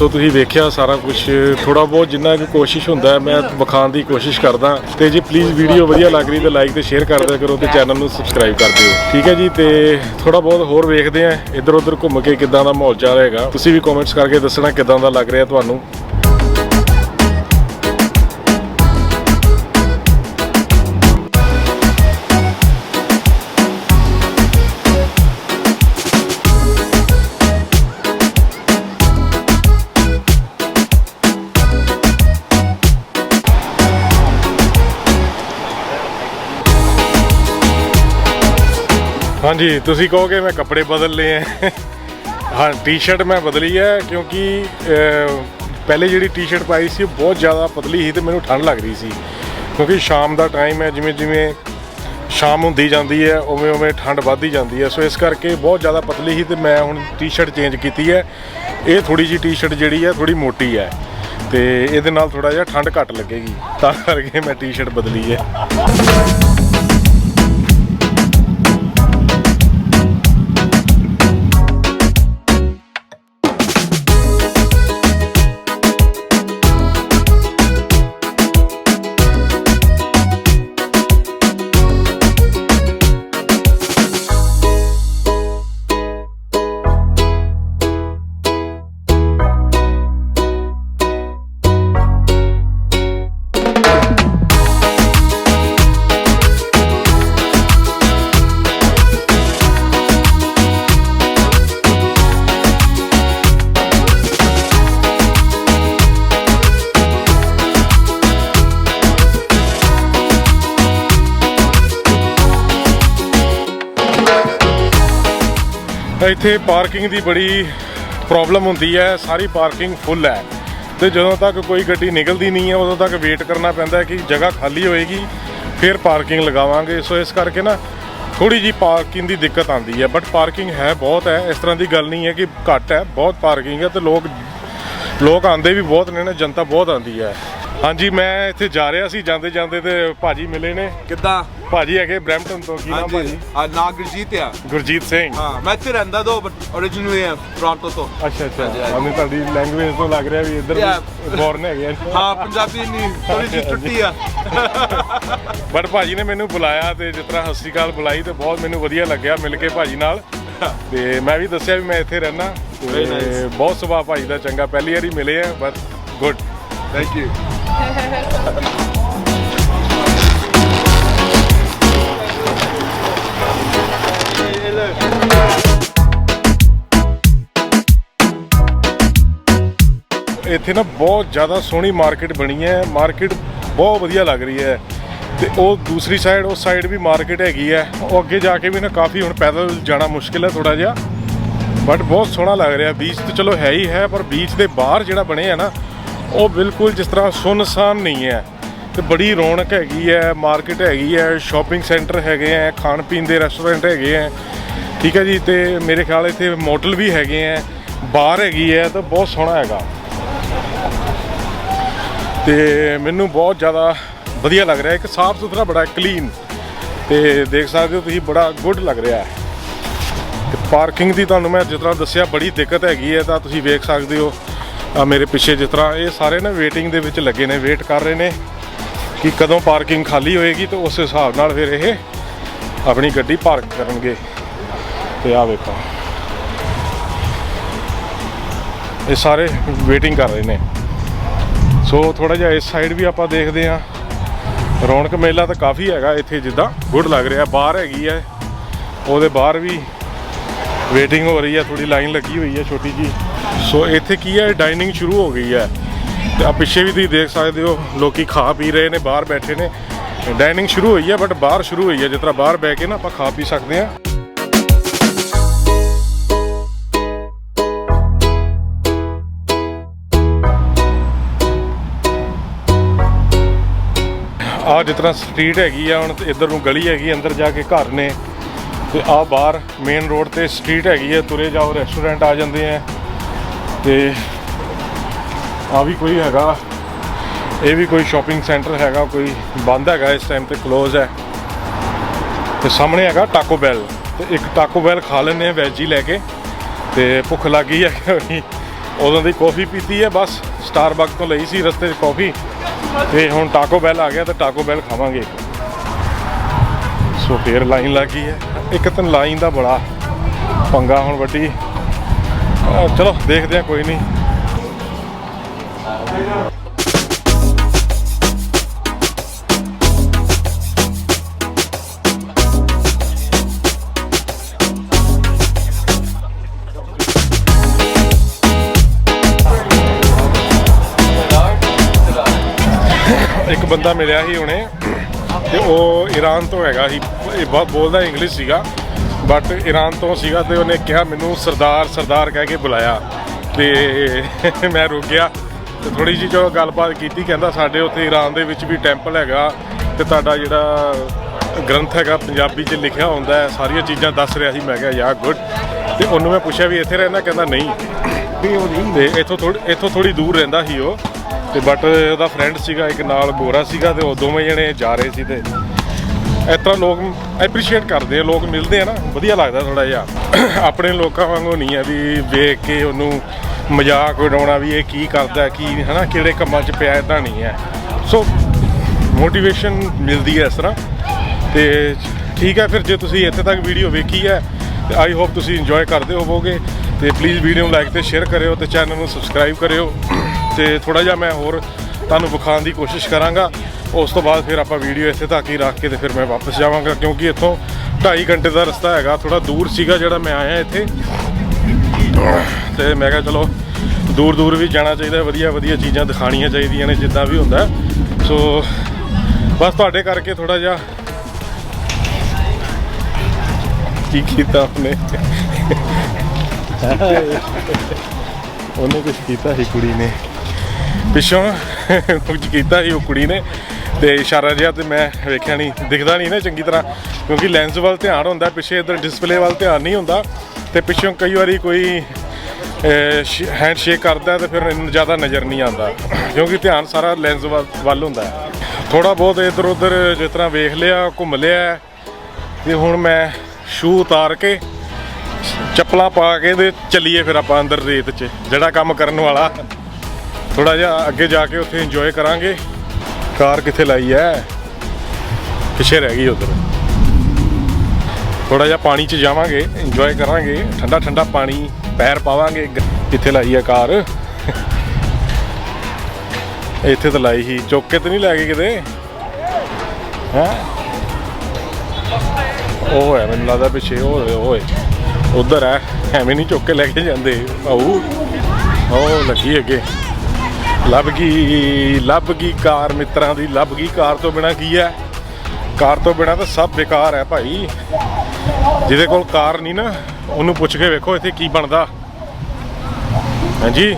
सो तुसीं वेखिया सारा कुछ थोड़ा बहुत जिन्ना कि कोशिश हुंदा मैं विखाण की कोशिश करदा। तो जी प्लीज़ वीडियो वधिया लग रही तो लाइक तो शेयर कर दिया करो, तो चैनल नूं सबसक्राइब कर दिओ, ठीक है जी। तो थोड़ा बहुत होर वेखदे हैं इधर उधर घूम के किदां दा माहौल चाल हैगा। तुसीं भी कॉमेंट्स करके दसना किदां दा लग रहा तुहानूं। हाँ जी, तुसी कहोगे मैं कपड़े बदल लिए हैं। हाँ, टी शर्ट मैं बदली है क्योंकि पहले जी टी शर्ट पाई सी बहुत ज़्यादा पतली ही तो मैनू ठंड लग रही सी, क्योंकि शाम का टाइम है, जिमें जिमें शाम होंदी जाती है उवें उवें ठंड वधदी जाती है। सो इस करके बहुत ज़्यादा पतली ही तो मैं हुण टी शर्ट चेंज की है। ये थोड़ी जी टी शर्ट जी है थोड़ी मोटी है, तो ये थोड़ा जिहा ठंड घट लगेगी, तां करके मैं टी शर्ट बदली है। इत्थे पार्किंग की बड़ी प्रॉब्लम होंदी है, सारी पार्किंग फुल है, तो जदों तक कोई गड्डी निकलती नहीं है उदों तक वेट करना पैंदा है कि जगह खाली होएगी फिर पार्किंग लगावांगे। सो इस करके ना थोड़ी जी पार्किंग की दिक्कत आती है, बट पार्किंग है बहुत है, इस तरह की गल नहीं है कि घट है, बहुत पार्किंग है। तो लोग आते भी बहुत ने, जनता बहुत आती है। हाँ जी, मैं इत्थे जा रहा सी, जाते जाते तो भाजी मिले ने। किद्दां भाजी है ब्रैम्पटन तो की नाम भाजी? ना गुरजीत है। गुरजीत सिंह। हाँ, मैं इत्थे रहंदा दो बट ओरिजिनली है टोरंटो तो। अच्छा अच्छा, हमें तुहाडी लैंग्वेज तो लग रहा भी इधर बॉर्न है। हाँ, पंजाबी नहीं थोड़ी सी टुट्टी है। बट भाजी ने मैनू बुलाया तो जिस तरह सत श्री अकाल बुलाई तो बहुत मैनू वधिया लग्या मिल के भाजी नाल। ते मैं भी दस्सिया भी मैं इत्थे रहना, बहुत सुभाव भाजी दा चंगा, पहली बारी मिले हैं बट गुड, थैंक यू। इत्थे ना बहुत ज़्यादा सोहनी मार्केट बनी है, मार्केट बहुत वधिया लग रही है। तो वो दूसरी साइड उस साइड भी मार्केट हैगी है, वो अगे जाके भी ना काफ़ी हुण पैदल जाना मुश्किल है थोड़ा जिहा, बट बहुत सोहना लग रहा। बीच तो चलो है ही है, पर बीच के बाहर जिहड़ा बने है ना वो बिल्कुल जिस तरह सुनसान नहीं है, तो बड़ी रौनक हैगी है, मार्केट हैगी है, शॉपिंग सेंटर हैगे हैं, खाण पीन के रेस्टोरेंट हैगे हैं, ठीक है जी। तो मेरे ख्याल इत्थे मोटल भी हैगे हैं, बार हैगी है, तो बहुत सोहना हैगा। तो मैनू बहुत ज़्यादा वधिया लग रहा है, एक साफ सुथरा बड़ा क्लीन, तो देख सकते हो तुसीं बड़ा गुड लग रहा है। तो पार्किंग की तुहानूं मैं जिस तरह दस्सिया बड़ी दिक्कत हैगी है, तो तुसीं वेख सकते हो मेरे पिछे जिस तरह ये सारे ना वेटिंग दे विच लगे ने, वेट कर रहे हैं कि कदों पार्किंग खाली होएगी, तो उस हिसाब नाल फिर ये अपनी गड्डी पार्क करनगे। तो आ वेखो ये सारे वेटिंग कर रहे हैं। सो थोड़ा जिहा इस साइड भी आपां देखते हैं, रौनक मेला तो काफ़ी हैगा इत्थे, जिद्दां गुड लग रहा। बाहर हैगी है, ਉਹਦੇ बाहर भी वेटिंग हो रही है, थोड़ी लाइन लगी हुई है छोटी जी। सो इत्थे की है डाइनिंग शुरू हो गई है, तो आप पिछे भी तुसीं देख सकते हो लोग खा पी रहे हैं, बाहर बैठे ने, डाइनिंग शुरू हुई है, बट बाहर शुरू हुई है जिस तरह बाहर बह के ना आप खा पी सकते हैं। आ जिस तरह स्ट्रीट हैगी आ, हुण इधर नूं गली हैगी, अंदर जाके घर ने, तो आ बाहर मेन रोड ते स्ट्रीट हैगी है, तुरे जाओ रेस्टोरेंट आ जाते हैं। तो आ भी कोई हैगा, ये भी कोई शॉपिंग सेंटर हैगा, कोई बंद हैगा इस टाइम ते क्लोज है। तो सामने हैगा टाको बैल, तो एक टाको बैल खा लेने वैज ही लैके, तो भुख लग गई है ਉਦੋਂ ਦੀ ਕੌਫੀ ਪੀਤੀ ਹੈ ਬਸ। ਸਟਾਰਬਕਸ ਤੋਂ ਲਈ ਸੀ ਰਸਤੇ 'ਚ ਕੌਫੀ, ਤੇ ਹੁਣ ਟਾਕੋ ਬੈਲ ਆ ਗਿਆ ਤੇ ਟਾਕੋ ਬੈਲ ਖਾਵਾਂਗੇ। ਸੋ ਫੇਰ ਲਾਈਨ ਲੱਗ ਗਈ ਹੈ। ਇੱਕ ਤਾਂ ਲਾਈਨ ਦਾ ਬੜਾ ਪੰਗਾ ਹੁਣ ਵੱਡੀ। ਚਲੋ ਦੇਖਦੇ ਹਾਂ, ਕੋਈ ਨਹੀਂ। ਇੱਕ ਬੰਦਾ ਮਿਲਿਆ ਸੀ ਹੁਣੇ, ਤੇ ਉਹ ਈਰਾਨ ਤੋਂ ਹੈਗਾ ਸੀ। ਇਹ ਬਹੁਤ ਬੋਲਦਾ ਇੰਗਲਿਸ਼ ਸੀਗਾ, ਬਟ ਈਰਾਨ ਤੋਂ ਸੀਗਾ। ਤੇ ਉਹਨੇ ਕਿਹਾ ਮੈਨੂੰ ਸਰਦਾਰ ਸਰਦਾਰ ਕਹਿ ਕੇ ਬੁਲਾਇਆ, ਤੇ ਮੈਂ ਰੁਕ ਗਿਆ ਤੇ ਥੋੜੀ ਜਿਹੀ ਜੋ ਗੱਲਬਾਤ ਕੀਤੀ। ਕਹਿੰਦਾ ਸਾਡੇ ਉੱਥੇ ਈਰਾਨ ਦੇ ਵਿੱਚ ਵੀ ਟੈਂਪਲ ਹੈਗਾ, ਤੇ ਤੁਹਾਡਾ ਜਿਹੜਾ ਗ੍ਰੰਥ ਹੈਗਾ ਪੰਜਾਬੀ 'ਚ ਲਿਖਿਆ ਹੁੰਦਾ ਹੈ, ਸਾਰੀਆਂ ਚੀਜ਼ਾਂ ਦੱਸ ਰਿਹਾ ਸੀ। ਮੈਂ ਕਿਹਾ ਯਾਰ ਗੁੱਡ। ਤੇ ਉਹਨੂੰ ਮੈਂ ਪੁੱਛਿਆ ਵੀ ਇੱਥੇ ਰਹਿੰਦਾ, ਕਹਿੰਦਾ ਨਹੀਂ, ਤੇ ਇੱਥੋਂ ਥੋੜੀ ਦੂਰ ਰਹਿੰਦਾ ਸੀ ਉਹ। ਤੇ ਬਟ ਉਹਦਾ ਫਰੈਂਡ ਸੀਗਾ ਇੱਕ ਨਾਲ, ਗੋਰਾ ਸੀਗਾ, ਤੇ ਉਹ ਦੋਵੇਂ ਜਣੇ ਜਾ ਰਹੇ ਸੀ। ਤੇ ਇਸ ਤਰ੍ਹਾਂ ਲੋਕ ਐਪਰੀਸ਼ੀਏਟ ਕਰਦੇ ਆ, ਲੋਕ ਮਿਲਦੇ ਆ ਨਾ, ਵਧੀਆ ਲੱਗਦਾ ਥੋੜਾ ਜਿਹਾ। ਆਪਣੇ ਲੋਕਾਂ ਵਾਂਗੂ ਨਹੀਂ ਹੈ ਵੀ ਵੇਖ ਕੇ ਉਹਨੂੰ ਮਜ਼ਾਕ ਉਡਾਉਣਾ ਵੀ ਇਹ ਕੀ ਕਰਦਾ, ਕੀ ਹੈ ਨਾ, ਕਿਹੜੇ ਕੰਮਾਂ 'ਚ ਪਿਆ, ਇੱਦਾਂ ਨਹੀਂ ਹੈ। ਸੋ ਮੋਟੀਵੇਸ਼ਨ ਮਿਲਦੀ ਹੈ ਇਸ ਤਰ੍ਹਾਂ। ਤੇ ਠੀਕ ਹੈ, ਫਿਰ ਜੇ ਤੁਸੀਂ ਇੱਥੇ ਤੱਕ ਵੀਡੀਓ ਵੇਖੀ ਹੈ ਤੇ ਆਈ ਹੋਪ ਤੁਸੀਂ ਇੰਜੋਏ ਕਰਦੇ ਹੋਵੋਗੇ। ਤੇ ਪਲੀਜ਼ ਵੀਡੀਓ ਨੂੰ ਲਾਈਕ ਤੇ ਸ਼ੇਅਰ ਕਰਿਓ, ਤੇ ਚੈਨਲ ਨੂੰ ਸਬਸਕ੍ਰਾਈਬ ਕਰਿਓ। ਤੇ ਥੋੜਾ ਜਿਹਾ ਮੈਂ ਹੋਰ ਤੁਹਾਨੂੰ ਵਿਖਾਉਣ ਦੀ ਕੋਸ਼ਿਸ਼ ਕਰਾਂਗਾ। ਉਸ ਤੋਂ ਬਾਅਦ ਫਿਰ ਆਪਾਂ ਵੀਡੀਓ ਇੱਥੇ ਤੱਕ ਹੀ ਰੱਖ ਕੇ ਤੇ ਫਿਰ ਮੈਂ ਵਾਪਸ ਜਾਵਾਂਗਾ, ਕਿਉਂਕਿ ਇੱਥੋਂ 2.5 ਘੰਟੇ ਦਾ ਰਸਤਾ ਹੈਗਾ। ਥੋੜਾ ਦੂਰ ਸੀਗਾ ਜਿਹੜਾ ਮੈਂ ਆਇਆ ਇੱਥੇ, ਤੇ ਮੈਂ ਕਿਹਾ ਚਲੋ ਦੂਰ ਦੂਰ ਵੀ ਜਾਣਾ ਚਾਹੀਦਾ, ਵਧੀਆ ਵਧੀਆ ਚੀਜ਼ਾਂ ਦਿਖਾਉਣੀਆਂ ਚਾਹੀਦੀਆਂ ਨੇ ਜਿੱਦਾਂ ਵੀ ਹੁੰਦਾ। ਸੋ ਬਸ ਤੁਹਾਡੇ ਕਰਕੇ ਥੋੜਾ ਜਿਹਾ ਕੀ ਕੀਤਾ ਉਹਨੇ ਕੁਛ ਕੀਤਾ ਸੀ ਕੁੜੀ ਨੇ, ਪਿੱਛੋਂ ਕੁਝ ਕੀਤਾ ਸੀ ਉਹ ਕੁੜੀ ਨੇ, ਤੇ ਇਸ਼ਾਰਾ ਜਿਹਾ, ਤੇ ਮੈਂ ਵੇਖਿਆ ਨਹੀਂ, ਦਿਖਦਾ ਨਹੀਂ ਨਾ ਚੰਗੀ ਤਰ੍ਹਾਂ, ਕਿਉਂਕਿ ਲੈਂਸ ਵੱਲ ਧਿਆਨ ਹੁੰਦਾ, ਪਿੱਛੇ ਇੱਧਰ ਡਿਸਪਲੇ ਵੱਲ ਧਿਆਨ ਨਹੀਂ ਹੁੰਦਾ। ਤੇ ਪਿੱਛੋਂ ਕਈ ਵਾਰੀ ਕੋਈ ਹੈਂਡ ਸ਼ੇਕ ਕਰਦਾ ਤੇ ਫਿਰ ਇਹਨੂੰ ਜ਼ਿਆਦਾ ਨਜ਼ਰ ਨਹੀਂ ਆਉਂਦਾ, ਕਿਉਂਕਿ ਧਿਆਨ ਸਾਰਾ ਲੈਂਸ ਵੱਲ ਹੁੰਦਾ ਹੈ। ਥੋੜ੍ਹਾ ਬਹੁਤ ਇੱਧਰ ਉੱਧਰ ਜਿਸ ਤਰ੍ਹਾਂ ਵੇਖ ਲਿਆ, ਘੁੰਮ ਲਿਆ। ਤੇ ਹੁਣ ਮੈਂ ਸ਼ੂ ਉਤਾਰ ਕੇ, ਚੱਪਲਾਂ ਪਾ ਕੇ ਤੇ ਚੱਲੀਏ ਫਿਰ ਆਪਾਂ ਅੰਦਰ ਰੇਤ 'ਚ, ਜਿਹੜਾ ਕੰਮ ਕਰਨ ਵਾਲਾ। ਥੋੜਾ ਜਿਹਾ ਅੱਗੇ ਜਾ ਕੇ ਉੱਥੇ ਇੰਜੋਏ ਕਰਾਂਗੇ। ਕਾਰ ਕਿੱਥੇ ਲਾਈ ਹੈ? ਪਿੱਛੇ ਰਹਿ ਗਈ ਉੱਧਰ। ਥੋੜਾ ਜਿਹਾ ਪਾਣੀ 'ਚ ਜਾਵਾਂਗੇ, ਇੰਜੋਏ ਕਰਾਂਗੇ, ਠੰਡਾ ਠੰਡਾ ਪਾਣੀ, ਪੈਰ ਪਾਵਾਂਗੇ। ਕਿੱਥੇ ਲਾਈ ਹੈ ਕਾਰ? ਇੱਥੇ ਤਾਂ ਲਾਈ ਸੀ, ਚੁੱਕ ਕੇ ਤਾਂ ਨਹੀਂ ਲੈ ਗਏ ਕਿਤੇ? ਹੈਂ, ਉਹ ਹੈ ਮੈਨੂੰ ਲੱਗਦਾ ਪਿੱਛੇ, ਉਹ ਉਧਰ ਹੈ, ਐਵੇਂ ਨਹੀਂ ਚੁੱਕ ਕੇ ਲੈ ਕੇ ਜਾਂਦੇ। ਉਹ ਲੱਗੀ ਅੱਗੇ, ਲੱਭ ਗਈ ਕਾਰ ਮਿੱਤਰਾਂ ਦੀ, ਲੱਭ ਗਈ। ਕਾਰ ਤੋਂ ਬਿਨਾਂ ਕੀ ਹੈ? ਕਾਰ ਤੋਂ ਬਿਨਾਂ ਤਾਂ ਸਭ ਬੇਕਾਰ ਹੈ ਭਾਈ। ਜਿਹਦੇ ਕੋਲ ਕਾਰ ਨਹੀਂ ਨਾ, ਉਹਨੂੰ ਪੁੱਛ ਕੇ ਵੇਖੋ ਇੱਥੇ ਕੀ ਬਣਦਾ। ਹਾਂਜੀ